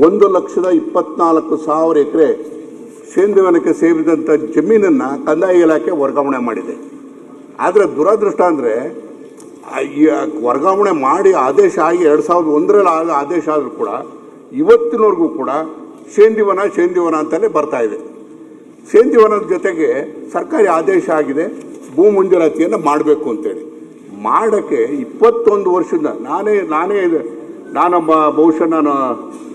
1,24,000 ಎಕರೆ ಸೇಂದಿವನಕ್ಕೆ ಸೇರಿದಂಥ ಜಮೀನನ್ನು ಕಂದಾಯ ಇಲಾಖೆ ವರ್ಗಾವಣೆ ಮಾಡಿದೆ. ಆದರೆ ದುರದೃಷ್ಟ ಅಂದರೆ ವರ್ಗಾವಣೆ ಮಾಡಿ ಆದೇಶ ಆಗಿ 2001ರಲ್ಲಿ ಆದೇಶ ಆದರೂ ಕೂಡ ಇವತ್ತಿನವರೆಗೂ ಕೂಡ ಸೇಂದಿವನ ಅಂತಲೇ ಬರ್ತಾ ಇದೆ. ಸೇಂದಿವನದ ಜೊತೆಗೆ ಸರ್ಕಾರಿ ಆದೇಶ ಆಗಿದೆ, ಭೂ ಮಂಜೂರಾತಿಯನ್ನು ಮಾಡಬೇಕು ಅಂತೇಳಿ. ಮಾಡೋಕ್ಕೆ 21 ವರ್ಷದಿಂದ ನಾನು ಬಹುಶಃ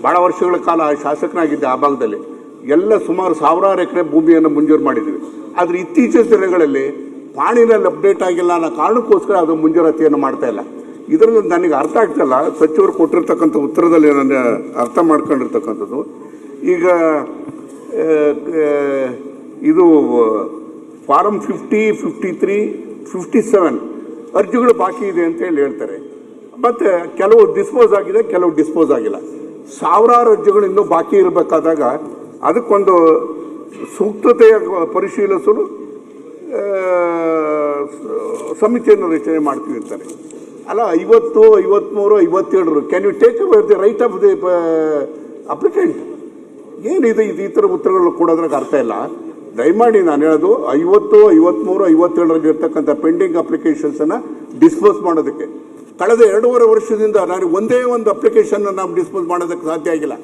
ಭಾಳ ವರ್ಷಗಳ ಕಾಲ ಶಾಸಕನಾಗಿದ್ದೆ. ಆ ಭಾಗದಲ್ಲಿ ಎಲ್ಲ ಸುಮಾರು 1000 ಎಕರೆ ಭೂಮಿಯನ್ನು ಮಂಜೂರು ಮಾಡಿದ್ವಿ. ಆದರೆ ಇತ್ತೀಚಿನ ದಿನಗಳಲ್ಲಿ ಪಾಣಿನಲ್ಲಿ ಅಪ್ಡೇಟ್ ಆಗಿಲ್ಲ ಅನ್ನೋ ಕಾರಣಕ್ಕೋಸ್ಕರ ಅದು ಮಂಜೂರಾತಿಯನ್ನು ಮಾಡ್ತಾ ಇಲ್ಲ. ಇದರಲ್ಲಿ ನನಗೆ ಅರ್ಥ ಆಗ್ತಿಲ್ಲ. ಸಚಿವರು ಕೊಟ್ಟಿರ್ತಕ್ಕಂಥ ಉತ್ತರದಲ್ಲಿ ನಾನು ಅರ್ಥ ಮಾಡ್ಕೊಂಡಿರ್ತಕ್ಕಂಥದ್ದು, ಈಗ ಇದು ಫಾರಮ್ 50, 53, 57 ಅರ್ಜಿಗಳು ಬಾಕಿ ಇದೆ ಅಂತ ಹೇಳ್ತಾರೆ. ಮತ್ತು ಕೆಲವು ಡಿಸ್ಪೋಸ್ ಆಗಿದೆ, ಕೆಲವು ಡಿಸ್ಪೋಸ್ ಆಗಿಲ್ಲ. 1000 ಅರ್ಜಿಗಳು ಇನ್ನೂ ಬಾಕಿ ಇರಬೇಕಾದಾಗ ಅದಕ್ಕೊಂದು ಸೂಕ್ತತೆಯ ಪರಿಶೀಲಿಸಲು ಸಮಿತಿಯನ್ನು ರಚನೆ ಮಾಡ್ತೀವಿ ಅಂತಾರೆ. ಅಲ್ಲ, 50, 53, 57 can you take our the right of the applicant? ಏನಿದೆ ಈ ಥರ ಉತ್ತರಗಳು ಕೊಡೋದ್ರಾಗ ಅರ್ಥ ಇಲ್ಲ. ದಯಮಾಡಿ ನಾನು ಹೇಳೋದು 50, 53, 57ರಲ್ಲಿ ಇರ್ತಕ್ಕಂಥ ಪೆಂಡಿಂಗ್ ಅಪ್ಲಿಕೇಶನ್ಸನ್ನು ಡಿಸ್ಪೋಸ್ ಮಾಡೋದಕ್ಕೆ ಕಳೆದ 2.5 ವರ್ಷದಿಂದ ನಾನು ಒಂದೇ ಒಂದು ಅಪ್ಲಿಕೇಶನ್ ನಾವು ಡಿಸ್ಪೋಸ್ ಮಾಡೋದಕ್ಕೆ ಸಾಧ್ಯ ಆಗಿಲ್ಲ.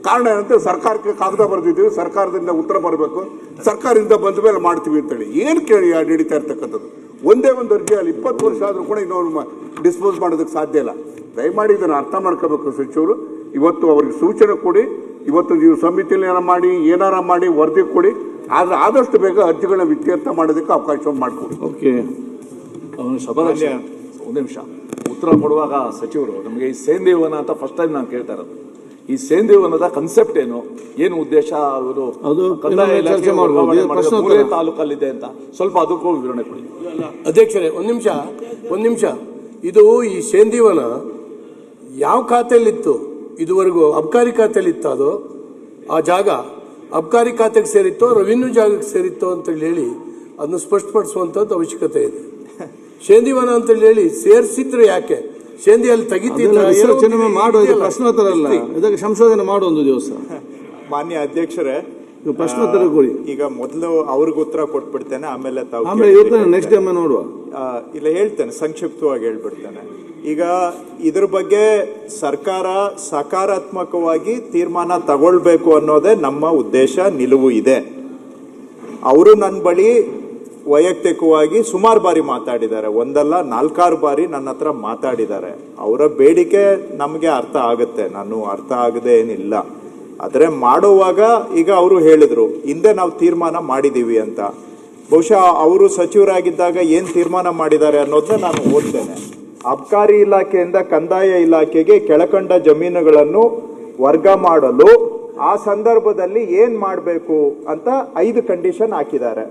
ಕಾರಣ ಏನಂತ, ಸರ್ಕಾರಕ್ಕೆ ಕಾಗದ ಬರೆದಿದ್ದೀವಿ, ಸರ್ಕಾರದಿಂದ ಉತ್ತರ ಬರಬೇಕು, ಸರ್ಕಾರದಿಂದ ಬಂದ ಮೇಲೆ ಮಾಡ್ತೀವಿ ಅಂತೇಳಿ. ಏನು ಕೇಳಿ ನಡೀತಾ ಇರ್ತಕ್ಕಂಥದ್ದು? ಒಂದೇ ಒಂದು ಅರ್ಜಿಯಲ್ಲಿ 20 ವರ್ಷ ಆದರೂ ಕೂಡ ಇನ್ನೊಂದು ಡಿಸ್ಪೋಸ್ ಮಾಡೋದಕ್ಕೆ ಸಾಧ್ಯ ಇಲ್ಲ. ದಯಮಾಡಿ ಇದನ್ನು ಅರ್ಥ ಮಾಡ್ಕೋಬೇಕು ಸಚಿವರು. ಇವತ್ತು ಅವ್ರಿಗೆ ಸೂಚನೆ ಕೊಡಿ, ಇವತ್ತು ನೀವು ಸಮಿತಿಯಲ್ಲಿ ಏನಾರ ಮಾಡಿ ವರದಿ ಕೊಡಿ. ಆದರೆ ಆದಷ್ಟು ಬೇಗ ಅರ್ಜಿಗಳನ್ನ ಇತ್ಯರ್ಥ ಮಾಡೋದಕ್ಕೆ ಅವಕಾಶ ಮಾಡಿಕೊಡಿ. ಓಕೆ, ಸಭಾಧ್ಯಕ್ಷ ಒಂದು ನಿಮಿಷ. ಉತ್ತರ ಕೊಡುವಾಗ ಸಚಿವರು ನಮಗೆ ಈ ಸೇಂದಿವನ ಅಂತ ಫಸ್ಟ್ ಟೈಮ್ ನಾನು ಕೇಳ್ತಾ ಇರೋದು. ಈ ಸೇಂದಿವನದ ಕನ್ಸೆಪ್ಟ್ ಏನು ಉದ್ದೇಶ, ಅವರು ತಾಲೂಕಲ್ಲಿದೆ ಅಂತ ಸ್ವಲ್ಪ ಅದಕ್ಕೂ ವಿವರಣೆ ಕೊಡಿ. ಅಧ್ಯಕ್ಷರೇ, ಒಂದು ನಿಮಿಷ. ಇದು ಈ ಸೇಂದಿವನ ಯಾವ ಖಾತೆಯಲ್ಲಿತ್ತು ಇದುವರೆಗೂ? ಅಬ್ಕಾರಿ ಖಾತೆಯಲ್ಲಿತ್ತು ಅದು? ಆ ಜಾಗ ಅಬ್ಕಾರಿ ಖಾತೆಗೆ ಸೇರಿತ್ತೋ ರೆವಿನ್ಯೂ ಜಾಗಕ್ಕೆ ಸೇರಿತ್ತೋ ಅಂತೇಳಿ ಹೇಳಿ ಅದನ್ನು ಸ್ಪಷ್ಟಪಡಿಸುವಂಥದ್ದು ಅವಶ್ಯಕತೆ ಇದೆ. ಸೇಂದಿವನ ಅಂತೇಳಿ ಹೇಳಿ ಸೇರಿಸಿದ್ರೆ ಯಾಕೆ? ಸೇಂದಿ ಅಲ್ಲಿ ತೆಗಿತಿಲ್ಲ, ಪ್ರಶ್ನೋತ್ತರ ಅಲ್ಲ, ಇದಕ್ಕೆ ಸಂಶೋಧನೆ ಮಾಡುವ ಒಂದು ದಿವಸ. ಮಾನ್ಯ ಅಧ್ಯಕ್ಷರೇ, ಪ್ರಶ್ನೋತ್ತರ ಕೊಡಿ. ಈಗ ಮೊದಲು ಅವ್ರಿಗೆ ಉತ್ತರ ಕೊಟ್ಬಿಡ್ತೇನೆ, ಆಮೇಲೆ ನೆಕ್ಸ್ಟ್ ಟೈಮ್ ನೋಡುವ. ಇಲ್ಲ, ಹೇಳ್ತೇನೆ, ಸಂಕ್ಷಿಪ್ತವಾಗಿ ಹೇಳ್ಬಿಡ್ತೇನೆ. ಈಗ ಇದ್ರ ಬಗ್ಗೆ ಸರ್ಕಾರ ಸಕಾರಾತ್ಮಕವಾಗಿ ತೀರ್ಮಾನ ತಗೊಳ್ಬೇಕು ಅನ್ನೋದೇ ನಮ್ಮ ಉದ್ದೇಶ, ನಿಲುವು ಇದೆ. ಅವರು ನನ್ನ ಬಳಿ ವೈಯಕ್ತಿಕವಾಗಿ ಸುಮಾರು ಬಾರಿ ಮಾತಾಡಿದ್ದಾರೆ, ಒಂದಲ್ಲ 4-6 ಬಾರಿ ನನ್ನ ಹತ್ರ ಮಾತಾಡಿದ್ದಾರೆ. ಅವರ ಬೇಡಿಕೆ ನಮಗೆ ಅರ್ಥ ಆಗುತ್ತೆ, ನಾನು ಅರ್ಥ ಆಗದೆ ಏನಿಲ್ಲ. ಆದರೆ ಮಾಡುವಾಗ ಈಗ ಅವರು ಹೇಳಿದ್ರು ಹಿಂದೆ ನಾವು ತೀರ್ಮಾನ ಮಾಡಿದ್ದೀವಿ ಅಂತ. ಬಹುಶಃ ಅವರು ಸಚಿವರಾಗಿದ್ದಾಗ ಏನು ತೀರ್ಮಾನ ಮಾಡಿದ್ದಾರೆ ಅನ್ನೋದನ್ನ ನಾನು ಓದ್ತೇನೆ. ಅಬ್ಕಾರಿ ಇಲಾಖೆಯಿಂದ ಕಂದಾಯ ಇಲಾಖೆಗೆ ಕೆಳಕಂಡ ಜಮೀನುಗಳನ್ನು ವರ್ಗ ಮಾಡಲು ಆ ಸಂದರ್ಭದಲ್ಲಿ ಏನ್ ಮಾಡಬೇಕು ಅಂತ 5 ಕಂಡೀಷನ್ ಹಾಕಿದ್ದಾರೆ.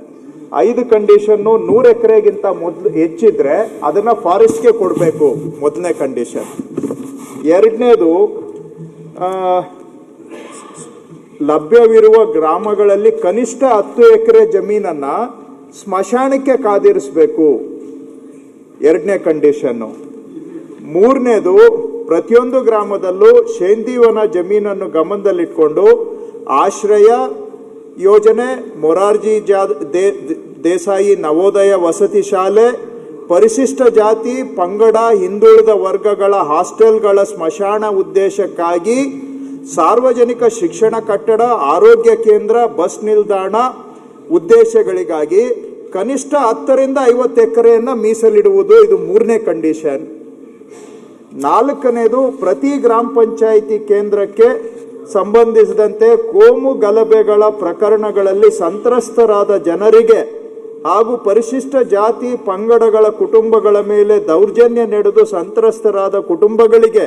5 ಕಂಡೀಷನ್ನು 100 ಎಕರೆಗಿಂತ ಮೊದಲು ಹೆಚ್ಚಿದ್ರೆ ಅದನ್ನ ಫಾರೆಸ್ಟ್ಗೆ ಕೊಡಬೇಕು, ಮೊದಲನೇ ಕಂಡೀಷನ್. ಎರಡನೇದು, ಲಭ್ಯವಿರುವ ಗ್ರಾಮಗಳಲ್ಲಿ ಕನಿಷ್ಠ 10 ಎಕರೆ ಜಮೀನನ್ನ ಸ್ಮಶಾನಕ್ಕೆ ಕಾದಿರಿಸಬೇಕು, 2ನೇ ಕಂಡೀಷನ್ನು. 3ನೇದು, ಪ್ರತಿಯೊಂದು ಗ್ರಾಮದಲ್ಲೂ ಸೇಂದಿವನ ಜಮೀನನ್ನು ಗಮನದಲ್ಲಿಟ್ಕೊಂಡು ಆಶ್ರಯ ಯೋಜನೆ, ಮೊರಾರ್ಜಿ ದೇಸಾಯಿ ನವೋದಯ ವಸತಿ ಶಾಲೆ, ಪರಿಶಿಷ್ಟ ಜಾತಿ ಪಂಗಡ ಹಿಂದುಳಿದ ವರ್ಗಗಳ ಹಾಸ್ಟೆಲ್ಗಳ ಸ್ಮಶಾನ ಉದ್ದೇಶಕ್ಕಾಗಿ ಸಾರ್ವಜನಿಕ ಶಿಕ್ಷಣ ಕಟ್ಟಡ, ಆರೋಗ್ಯ ಕೇಂದ್ರ, ಬಸ್ ನಿಲ್ದಾಣ ಉದ್ದೇಶಗಳಿಗಾಗಿ ಕನಿಷ್ಠ 10ರಿಂದ 50 ಎಕರೆಯನ್ನ ಮೀಸಲಿಡುವುದು, ಇದು 3ನೇ ಕಂಡೀಷನ್. 4ನೇದು, ಪ್ರತಿ ಗ್ರಾಮ ಪಂಚಾಯಿತಿ ಕೇಂದ್ರಕ್ಕೆ ಸಂಬಂಧಿಸಿದಂತೆ ಕೋಮು ಗಲಭೆಗಳ ಪ್ರಕರಣಗಳಲ್ಲಿ ಸಂತ್ರಸ್ತರಾದ ಜನರಿಗೆ ಹಾಗೂ ಪರಿಶಿಷ್ಟ ಜಾತಿ ಪಂಗಡಗಳ ಕುಟುಂಬಗಳ ಮೇಲೆ ದೌರ್ಜನ್ಯ ನಡೆದು ಸಂತ್ರಸ್ತರಾದ ಕುಟುಂಬಗಳಿಗೆ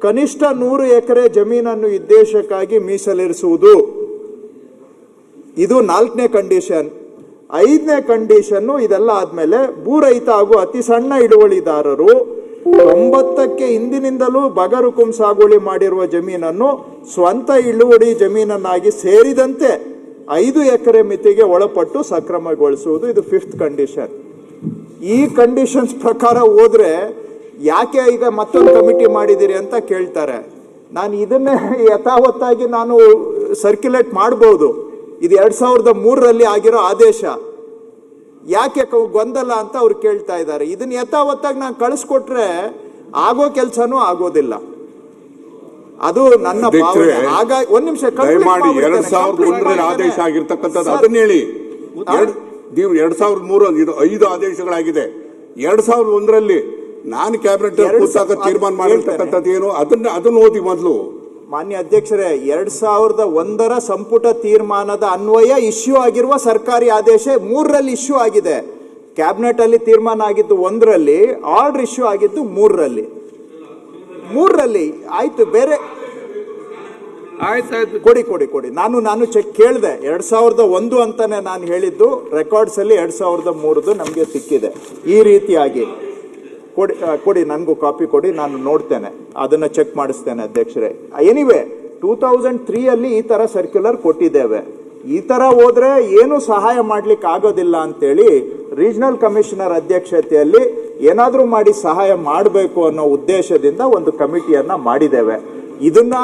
ಕನಿಷ್ಠ 100 ಎಕರೆ ಜಮೀನನ್ನು ಉದ್ದೇಶಕ್ಕಾಗಿ ಮೀಸಲಿರಿಸುವುದು, ಇದು 4ನೇ ಕಂಡೀಷನ್. 5ನೇ ಕಂಡೀಷನ್ನು, ಇದೆಲ್ಲ ಆದ್ಮೇಲೆ ಭೂರಹಿತ ಹಾಗೂ ಅತಿ ಸಣ್ಣ ಹಿಡುವಳಿದಾರರು 90ಕ್ಕೆ ಹಿಂದಿನಿಂದಲೂ ಬಗರುಕುಂ ಸಾಗುವಳಿ ಮಾಡಿರುವ ಜಮೀನನ್ನು ಸ್ವಂತ ಇಳುವರಿ ಜಮೀನನ್ನಾಗಿ ಸೇರಿದಂತೆ 5 ಎಕರೆ ಮಿತಿಗೆ ಒಳಪಟ್ಟು ಸಕ್ರಮಗೊಳಿಸುವುದು, ಇದು 5th ಕಂಡೀಷನ್. ಈ ಕಂಡೀಷನ್ಸ್ ಪ್ರಕಾರ ಹೋದ್ರೆ ಯಾಕೆ ಈಗ ಮತ್ತೊಂದು ಕಮಿಟಿ ಮಾಡಿದಿರಿ ಅಂತ ಕೇಳ್ತಾರೆ. ನಾನು ಇದನ್ನೇ ಯಥಾವತ್ತಾಗಿ ನಾನು ಸರ್ಕ್ಯುಲೇಟ್ ಮಾಡ್ಬೋದು. ಇದು 2003ರಲ್ಲಿ ಆಗಿರೋ ಆದೇಶ, ಯಾಕೆ ಗೊಂದಲ ಅಂತ ಅವ್ರು ಕೇಳ್ತಾ ಇದ್ದಾರೆ. ಇದನ್ನ ಯಥಾವತ್ತಾಗಿ ನಾನು ಕಳಿಸ್ಕೊಟ್ರೆ ಆಗೋ ಕೆಲಸನೂ ಆಗೋದಿಲ್ಲ. ಅದು ನನ್ನ ಭಾವನೆ. ಹಾಗಾಗಿ ಒಂದ್ ನಿಮಿಷ ದಯಮಾಡಿ 2001ರಲ್ಲಿ ಆದೇಶ ಆಗಿರ್ತಕ್ಕಂಥದ್ದು ಅದನ್ನ ಹೇಳಿ. ನೀವು 2003 ಇದು 5 ಆದೇಶಗಳಾಗಿದೆ. 2001ರಲ್ಲಿ ನಾನು ಕ್ಯಾಬಿನೆಟ್ ಕೂತಾಗ ತೀರ್ಮಾನ ಮಾಡಿರ್ತಕ್ಕಂಥದ್ದು ಏನು ಅದನ್ನ ಓದಿ ಮೊದಲು. ಮಾನ್ಯ ಅಧ್ಯಕ್ಷರೇ, 2001ರ ಸಂಪುಟ ತೀರ್ಮಾನದ ಅನ್ವಯ ಇಶ್ಯೂ ಆಗಿರುವ ಸರ್ಕಾರಿ ಆದೇಶ 3ರಲ್ಲಿ ಇಶ್ಯೂ ಆಗಿದೆ. ಕ್ಯಾಬಿನೆಟ್ ಅಲ್ಲಿ ತೀರ್ಮಾನ ಆಗಿದ್ದು 1ರಲ್ಲಿ, ಆರ್ಡರ್ ಇಶ್ಯೂ ಆಗಿದ್ದು 3ರಲ್ಲಿ. ಆಯ್ತು, ಬೇರೆ ಆಯ್ತಾಯ್ತು, ಕೊಡಿ. ನಾನು ಚೆಕ್ ಕೇಳಿದೆ. 2001 ಅಂತಾನೆ ನಾನು ಹೇಳಿದ್ದು. ರೆಕಾರ್ಡ್ಸ್ ಅಲ್ಲಿ 2003 ನಮಗೆ ಸಿಕ್ಕಿದೆ. ಈ ರೀತಿಯಾಗಿ ಕೊಡಿ, ನನಗೂ ಕಾಪಿ ಕೊಡಿ, ನಾನು ನೋಡ್ತೇನೆ, ಅದನ್ನ ಚೆಕ್ ಮಾಡಿಸ್ತೇನೆ ಅಧ್ಯಕ್ಷರೇ. ಎನಿವೆ 2003 ಈ ತರ ಸರ್ಕ್ಯುಲರ್ ಕೊಟ್ಟಿದ್ದೇವೆ. ಈ ತರ ಹೋದ್ರೆ ಏನು ಸಹಾಯ ಮಾಡ್ಲಿಕ್ಕೆ ಆಗೋದಿಲ್ಲ ಅಂತೇಳಿ ರೀಜನಲ್ ಕಮಿಷನರ್ ಅಧ್ಯಕ್ಷತೆಯಲ್ಲಿ ಏನಾದ್ರೂ ಮಾಡಿ ಸಹಾಯ ಮಾಡಬೇಕು ಅನ್ನೋ ಉದ್ದೇಶದಿಂದ ಒಂದು ಕಮಿಟಿಯನ್ನ ಮಾಡಿದ್ದೇವೆ. ಇದನ್ನ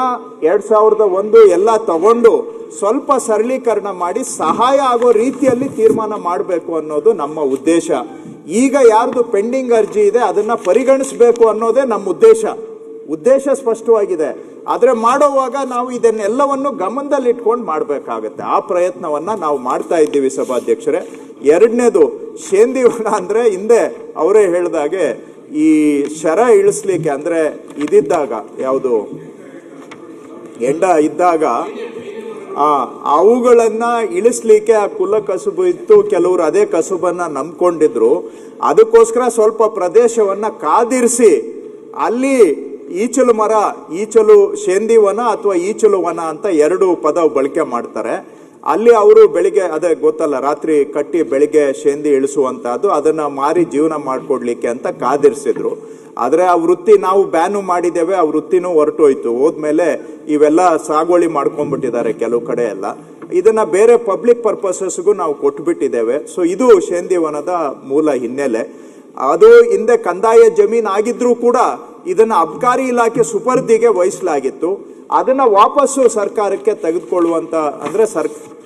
2001 ಎಲ್ಲ ತಗೊಂಡು ಸ್ವಲ್ಪ ಸರಳೀಕರಣ ಮಾಡಿ ಸಹಾಯ ಆಗೋ ರೀತಿಯಲ್ಲಿ ತೀರ್ಮಾನ ಮಾಡಬೇಕು ಅನ್ನೋದು ನಮ್ಮ ಉದ್ದೇಶ. ಈಗ ಯಾರ್ದು ಪೆಂಡಿಂಗ್ ಅರ್ಜಿ ಇದೆ ಅದನ್ನ ಪರಿಗಣಿಸಬೇಕು ಅನ್ನೋದೇ ನಮ್ಮ ಉದ್ದೇಶ ಸ್ಪಷ್ಟವಾಗಿದೆ. ಆದ್ರೆ ಮಾಡೋವಾಗ ನಾವು ಇದನ್ನೆಲ್ಲವನ್ನು ಗಮನದಲ್ಲಿ ಇಟ್ಕೊಂಡು ಮಾಡಬೇಕಾಗತ್ತೆ. ಆ ಪ್ರಯತ್ನವನ್ನ ನಾವು ಮಾಡ್ತಾ ಇದ್ದೀವಿ ಸಭಾಧ್ಯಕ್ಷರೇ. ಎರಡನೇದು, ಶೇಂದಿವನ ಅಂದ್ರೆ ಹಿಂದೆ ಅವರೇ ಹೇಳಿದಾಗೆ ಈ ಶರ ಇಳಿಸ್ಲಿಕ್ಕೆ ಅಂದ್ರೆ ಇದಿದ್ದಾಗ, ಯಾವುದು ಎಂಡ ಇದ್ದಾಗ ಅವುಗಳನ್ನ ಇಳಿಸ್ಲಿಕ್ಕೆ ಆ ಕುಲ ಕಸುಬು ಇತ್ತು. ಕೆಲವರು ಅದೇ ಕಸುಬನ್ನ ನಂಬ್ಕೊಂಡಿದ್ರು. ಅದಕ್ಕೋಸ್ಕರ ಸ್ವಲ್ಪ ಪ್ರದೇಶವನ್ನ ಕಾದಿರಿಸಿ ಅಲ್ಲಿ ಈಚಲು ಶೇಂದಿವನ ಅಥವಾ ಈಚಲು ವನ ಅಂತ 2 ಪದ ಬಳಕೆ ಮಾಡ್ತಾರೆ. ಅಲ್ಲಿ ಅವರು ಬೆಳಿಗ್ಗೆ, ಅದೇ ಗೊತ್ತಲ್ಲ, ರಾತ್ರಿ ಕಟ್ಟಿ ಬೆಳಿಗ್ಗೆ ಶೇಂದಿ ಇಳಿಸುವಂತಹದ್ದು, ಅದನ್ನ ಮಾರಿ ಜೀವನ ಮಾಡ್ಕೊಡ್ಲಿಕ್ಕೆ ಅಂತ ಕಾದಿರಿಸಿದ್ರು. ಆದ್ರೆ ಆ ವೃತ್ತಿ ನಾವು ಬ್ಯಾನು ಮಾಡಿದ್ದೇವೆ. ಆ ವೃತ್ತಿನೂ ಹೊರಟೋಯ್ತು. ಹೋದ್ಮೇಲೆ ಇವೆಲ್ಲ ಸಾಗುವಳಿ ಮಾಡ್ಕೊಂಡ್ಬಿಟ್ಟಿದ್ದಾರೆ ಕೆಲವು ಕಡೆ ಎಲ್ಲ. ಇದನ್ನ ಬೇರೆ ಪಬ್ಲಿಕ್ ಪರ್ಪಸಸ್ಗೂ ನಾವು ಕೊಟ್ಬಿಟ್ಟಿದ್ದೇವೆ. ಸೊ ಇದು ಶೇಂದಿವನದ ಮೂಲ ಹಿನ್ನೆಲೆ. ಅದು ಹಿಂದೆ ಕಂದಾಯ ಜಮೀನ್ ಆಗಿದ್ರೂ ಕೂಡ ಇದನ್ನ ಅಬ್ಕಾರಿ ಇಲಾಖೆ ಸುಪರ್ದಿಗೆ ವಹಿಸಲಾಗಿತ್ತು. ಅದನ್ನ ವಾಪಸ್ಸು ಸರ್ಕಾರಕ್ಕೆ ತೆಗೆದುಕೊಳ್ಳುವಂತ, ಅಂದ್ರೆ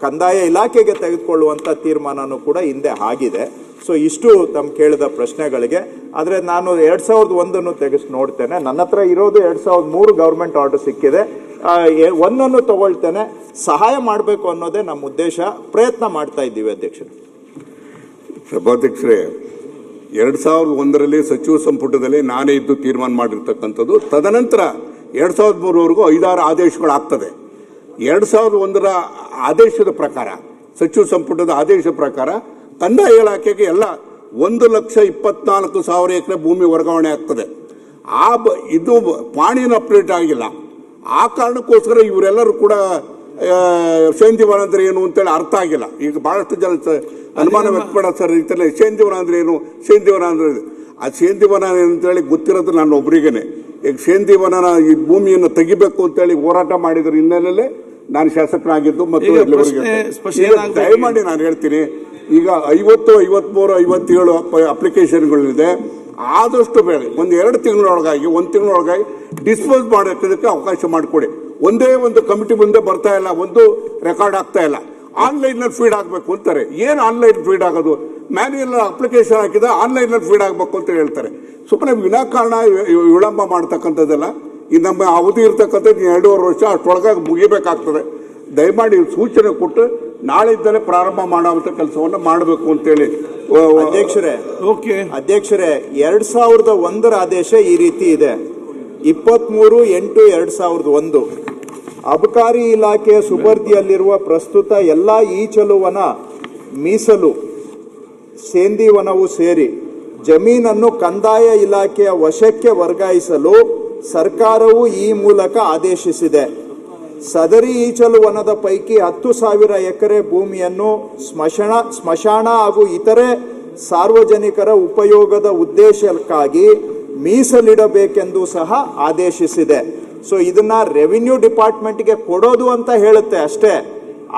ಕಂದಾಯ ಇಲಾಖೆಗೆ ತೆಗೆದುಕೊಳ್ಳುವಂತ ತೀರ್ಮಾನನೂ ಕೂಡ ಹಿಂದೆ ಆಗಿದೆ. ಸೊ ಇಷ್ಟು ತಮ್ಮ ಕೇಳಿದ ಪ್ರಶ್ನೆಗಳಿಗೆ. ಆದ್ರೆ ನಾನು 2001 ತೆಗೆಸಿ ನೋಡ್ತೇನೆ. ನನ್ನ ಹತ್ರ ಇರೋದು 2003 ಗವರ್ಮೆಂಟ್ ಆರ್ಡರ್ ಸಿಕ್ಕಿದೆ. ಒಂದನ್ನು ತಗೊಳ್ತೇನೆ. ಸಹಾಯ ಮಾಡಬೇಕು ಅನ್ನೋದೇ ನಮ್ಮ ಉದ್ದೇಶ. ಪ್ರಯತ್ನ ಮಾಡ್ತಾ ಇದ್ದೀವಿ ಅಧ್ಯಕ್ಷರು. ಸಭಾಧ್ಯಕ್ಷರೇ, 2001ರಲ್ಲಿ ಸಚಿವ ಸಂಪುಟದಲ್ಲಿ ನಾನೇ ಇದ್ದು ತೀರ್ಮಾನ ಮಾಡಿರ್ತಕ್ಕಂಥದ್ದು. ತದನಂತರ 2003ವರೆಗೂ 5-6 ಆದೇಶಗಳಾಗ್ತದೆ. 2001ರ ಆದೇಶದ ಪ್ರಕಾರ, ಸಚಿವ ಸಂಪುಟದ ಆದೇಶ ಪ್ರಕಾರ ಕಂದಾಯ ಇಲಾಖೆಗೆ ಎಲ್ಲ 1,24,000 ಎಕರೆ ಭೂಮಿ ವರ್ಗಾವಣೆ ಆಗ್ತದೆ. ಇದು ಪಾಣಿನ ಅಪ್ಡೇಟ್ ಆಗಿಲ್ಲ. ಆ ಕಾರಣಕ್ಕೋಸ್ಕರ ಇವರೆಲ್ಲರೂ ಕೂಡ ಶೇಂದಿವನ ಅಂದ್ರೆ ಏನು ಅಂತೇಳಿ ಅರ್ಥ ಆಗಿಲ್ಲ. ಈಗ ಬಹಳಷ್ಟು ಜನ ಅನುಮಾನ ವ್ಯಕ್ತಪಡ ಸರ್, ಇತರೆ ಶೇಂದಿವನ ಅಂದ್ರೆ ಏನು, ಶೇಂದಿವನ ಅಂದ್ರೆ ಆ ಶೇಂದಿವನ ಅಂತೇಳಿ ಗೊತ್ತಿರೋದು ನನ್ನ ಒಬ್ಬರಿಗೇನೆ. ಈಗ ಶೇಂದಿವನ ಈ ಭೂಮಿಯನ್ನು ತೆಗಿಬೇಕು ಅಂತೇಳಿ ಹೋರಾಟ ಮಾಡಿದ್ರ ಹಿನ್ನೆಲೆಯಲ್ಲೇ ನಾನು ಶಾಸಕನಾಗಿದ್ದು. ಮತ್ತು ದಯಮಾಡಿ ನಾನು ಹೇಳ್ತೀನಿ, ಈಗ 50, 53, 57 ಅಪ್ಲಿಕೇಶನ್ಗಳಿದೆ. ಆದಷ್ಟು ಬೇಗ 1-2 ತಿಂಗಳೊಳಗಾಗಿ, 1 ತಿಂಗಳೊಳಗಾಗಿ ಡಿಸ್ಪೋಸ್ ಮಾಡೋದಕ್ಕೆ ಅವಕಾಶ ಮಾಡಿಕೊಡಿ. ಒಂದೇ ಒಂದು ಕಮಿಟಿ ಮುಂದೆ ಬರ್ತಾ ಇಲ್ಲ, ಒಂದು ರೆಕಾರ್ಡ್ ಆಗ್ತಾ ಇಲ್ಲ. ಆನ್ಲೈನಲ್ಲಿ ಫೀಡ್ ಆಗಬೇಕು ಅಂತಾರೆ. ಏನು ಆನ್ಲೈನ್ ಫೀಡ್ ಆಗೋದು? ಮ್ಯಾನ್ಯುಯಲ್ ಅಪ್ಲಿಕೇಶನ್ ಹಾಕಿದ ಆನ್ಲೈನಲ್ಲಿ ಫೀಡ್ ಆಗಬೇಕು ಅಂತ ಹೇಳ್ತಾರೆ. ಸುಮ್ಮನೆ ವಿನಾಕಾರಣ ವಿಳಂಬ ಮಾಡ್ತಕ್ಕಂಥದ್ದೆಲ್ಲ. ಈ ನಮ್ಮ ಅವಧಿ ಇರ್ತಕ್ಕಂಥದ್ದು 2.5 ವರ್ಷ, ಅಷ್ಟೊಳಗಾಗಿ ಮುಗಿಬೇಕಾಗ್ತದೆ. ದಯಮಾಡಿ ಸೂಚನೆ ಕೊಟ್ಟು ನಾಳಿದ್ದಲೇ ಪ್ರಾರಂಭ ಮಾಡುವಂತ ಕೆಲಸವನ್ನು ಮಾಡಬೇಕು ಅಂತೇಳಿ. ಅಧ್ಯಕ್ಷರೇ 2001ರ ಆದೇಶ ಈ ರೀತಿ ಇದೆ. 23/8/2001 ಅಬಕಾರಿ ಇಲಾಖೆಯ ಸುಪರ್ದಿಯಲ್ಲಿರುವ ಪ್ರಸ್ತುತ ಎಲ್ಲ ಈಚಲುವನ, ಮೀಸಲು, ಸೇಂದಿವನವು ಸೇರಿ ಜಮೀನನ್ನು ಕಂದಾಯ ಇಲಾಖೆಯ ವಶಕ್ಕೆ ವರ್ಗಾಯಿಸಲು ಸರ್ಕಾರವು ಈ ಮೂಲಕ ಆದೇಶಿಸಿದೆ. ಸದರಿ ಈಚಲು ವನದ ಪೈಕಿ 10,000 ಎಕರೆ ಭೂಮಿಯನ್ನು ಸ್ಮಶಾನ ಹಾಗೂ ಇತರೆ ಸಾರ್ವಜನಿಕರ ಉಪಯೋಗದ ಉದ್ದೇಶಕ್ಕಾಗಿ ಮೀಸಲಿಡಬೇಕೆಂದು ಸಹ ಆದೇಶಿಸಿದೆ. ಸೊ ಇದನ್ನ ರೆವಿನ್ಯೂ ಡಿಪಾರ್ಟ್ಮೆಂಟ್ಗೆ ಕೊಡೋದು ಅಂತ ಹೇಳುತ್ತೆ ಅಷ್ಟೇ.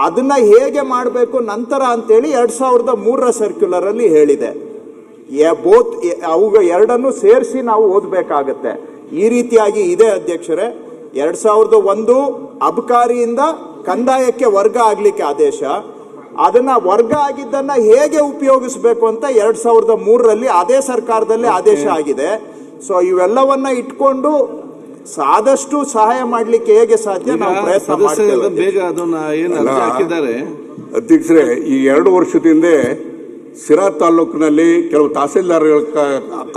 ಅದನ್ನ ಹೇಗೆ ಮಾಡಬೇಕು ನಂತರ ಅಂತೇಳಿ 2003ರ ಸರ್ಕ್ಯುಲರ್ ಅಲ್ಲಿ ಹೇಳಿದೆ. ಅವು ಎರಡನ್ನು ಸೇರಿಸಿ ನಾವು ಓದಬೇಕಾಗತ್ತೆ. ಈ ರೀತಿಯಾಗಿ ಇದೆ ಅಧ್ಯಕ್ಷರೇ. 2001 ಅಬಕಾರಿಯಿಂದ ಕಂದಾಯಕ್ಕೆ ವರ್ಗ ಆಗ್ಲಿಕ್ಕೆ ಆದೇಶ, ಅದನ್ನ ವರ್ಗ ಆಗಿದ್ದನ್ನ ಹೇಗೆ ಉಪಯೋಗಿಸಬೇಕು ಅಂತ 2003ರಲ್ಲಿ ಅದೇ ಸರ್ಕಾರದಲ್ಲಿ ಆದೇಶ ಆಗಿದೆ. ಸೊ ಇವೆಲ್ಲವನ್ನ ಇಟ್ಕೊಂಡು ಆದಷ್ಟು ಸಹಾಯ ಮಾಡ್ಲಿಕ್ಕೆ ಹೇಗೆ ಸಾಧ್ಯ ನಾವು ಪ್ರಯತ್ನ ಮಾಡ್ತೇವೆ. ಬೇಗ ಅದನ್ನ ಏನು ಅರ್ಜಿ ಹಾಕಿದ್ದಾರೆ ಅಧ್ಯಕ್ಷರೇ, ಈ 2 ವರ್ಷದಿಂದ ಸಿರಾ ತಾಲೂಕಿನಲ್ಲಿ ಕೆಲವು ತಹಸೀಲ್ದಾರ್ಗಳ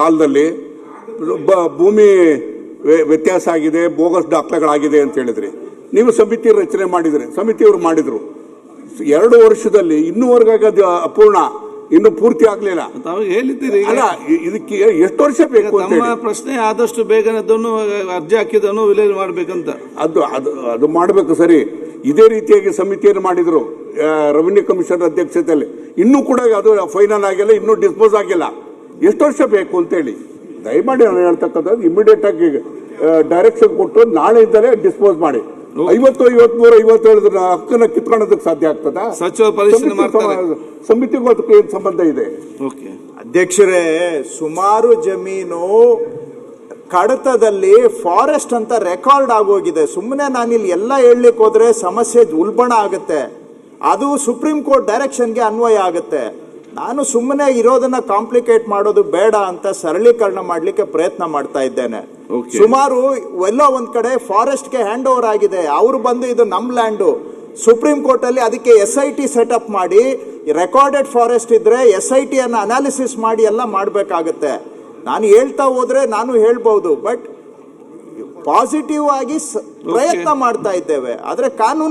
ಕಾಲದಲ್ಲಿ ಭೂಮಿ ವ್ಯತ್ಯಾಸ ಆಗಿದೆ, ಬೋಗಸ್ ದಾಖಲೆಗಳಾಗಿದೆ ಅಂತ ಹೇಳಿದ್ರಿ. ನೀವು ಸಮಿತಿ ರಚನೆ ಮಾಡಿದ್ರಿ, ಸಮಿತಿಯವರು ಮಾಡಿದ್ರು. 2 ವರ್ಷದಲ್ಲಿ ಇನ್ನೂವರೆಗೆ ಅದು ಅಪೂರ್ಣ, ಇನ್ನು ಪೂರ್ತಿ ಆಗ್ಲಿಲ್ಲ. ತಾವು ಹೇಳಿದ್ದೀರಿ. ಅಲ್ಲ, ಇದಕ್ಕೆ ಎಷ್ಟು ವರ್ಷ ಬೇಕು ಅಂತ ನಮ್ಮ ಪ್ರಶ್ನೆ ಆದಷ್ಟು ಬೇಗ ಅದನ್ನು ಅರ್ಜಿ ಹಾಕಿದನ್ನು ವಿಲೇವಾರಿ ಮಾಡ್ಬೇಕಂತ. ಅದು ಮಾಡಬೇಕು ಸರಿ. ಇದೇ ರೀತಿಯಾಗಿ ಸಮಿತಿಯನ್ನು ಮಾಡಿದ್ರು ರೆವಿನ್ಯೂ ಕಮಿಷನರ್ ಅಧ್ಯಕ್ಷತೆಯಲ್ಲಿ. ಇನ್ನೂ ಕೂಡ ಅದು ಫೈನಲ್ ಆಗಿಲ್ಲ, ಇನ್ನೂ ಡಿಸ್ಪೋಸ್ ಆಗಿಲ್ಲ. ಎಷ್ಟು ವರ್ಷ ಬೇಕು ಅಂತೇಳಿ ದಯಮಾಡಿ ನಾನು ಹೇಳ್ತಕ್ಕಂಥದ್ದು ಇಮಿಡಿಯೇಟ್ ಆಗಿ ಡೈರೆಕ್ಷನ್ ಕೊಟ್ಟು ನಾಳೆಯಿಂದಲೇ ಡಿಸ್ಪೋಸ್ ಮಾಡಿ. 50, 53, 57 ಹಕ್ಕನ್ನ ಕಿತ್ಕೊಳ್ಳೋದಕ್ಕೆ ಸಾಧ್ಯ ಆಗ್ತದ? ಸಚಿವ ಪರಿಶೀಲನೆ ಮಾಡ್ತಾರೆ. ಸಮಿತಿಗೂ ಅದಕ್ಕೆ ಏನು ಸಂಬಂಧ ಇದೆ? ಓಕೆ ಅಧ್ಯಕ್ಷರೇ, ಸುಮಾರು ಜಮೀನು ಕಡತದಲ್ಲಿ ಫಾರೆಸ್ಟ್ ಅಂತ ರೆಕಾರ್ಡ್ ಆಗೋಗಿದೆ. ಸುಮ್ಮನೆ ನಾನಿಲ್ಲಿ ಎಲ್ಲ ಹೇಳಲಿಕ್ಕೆ ಹೋದ್ರೆ ಸಮಸ್ಯೆ ಉಲ್ಬಣ ಆಗುತ್ತೆ. ಅದು ಸುಪ್ರೀಂ ಕೋರ್ಟ್ ಡೈರೆಕ್ಷನ್ಗೆ ಅನ್ವಯ ಆಗುತ್ತೆ. ನಾನು ಸುಮ್ಮನೆ ಇರೋದನ್ನ ಕಾಂಪ್ಲಿಕೇಟ್ ಮಾಡೋದು ಬೇಡ ಅಂತ ಸರಳೀಕರಣ ಮಾಡಲಿಕ್ಕೆ ಪ್ರಯತ್ನ ಮಾಡ್ತಾ ಇದ್ದೇನೆ. ಸುಮಾರು ಎಲ್ಲೋ ಒಂದ್ ಕಡೆ ಫಾರೆಸ್ಟ್ಗೆ ಹ್ಯಾಂಡ್ ಓವರ್ ಆಗಿದೆ. ಅವರು ಬಂದು ಇದು ನಮ್ ಲ್ಯಾಂಡು, ಸುಪ್ರೀಂ ಕೋರ್ಟ್ ಅಲ್ಲಿ ಅದಕ್ಕೆ SIT ಸೆಟಪ್ ಮಾಡಿ, ರೆಕಾರ್ಡೆಡ್ ಫಾರೆಸ್ಟ್ ಇದ್ರೆ SIT ಅನ್ನ ಅನಾಲಿಸಿಸ್ ಮಾಡಿ ಎಲ್ಲ ಮಾಡಬೇಕಾಗತ್ತೆ. ನಾನು ಹೇಳ್ತಾ ಹೋದ್ರೆ ನಾನು ಹೇಳ್ಬಹುದು, ಬಟ್ ಪಾಸಿಟಿವ್ ಆಗಿ ಪ್ರಯತ್ನ ಮಾಡ್ತಾ ಇದ್ದೇವೆ. ಆದ್ರೆ ಕಾನೂನು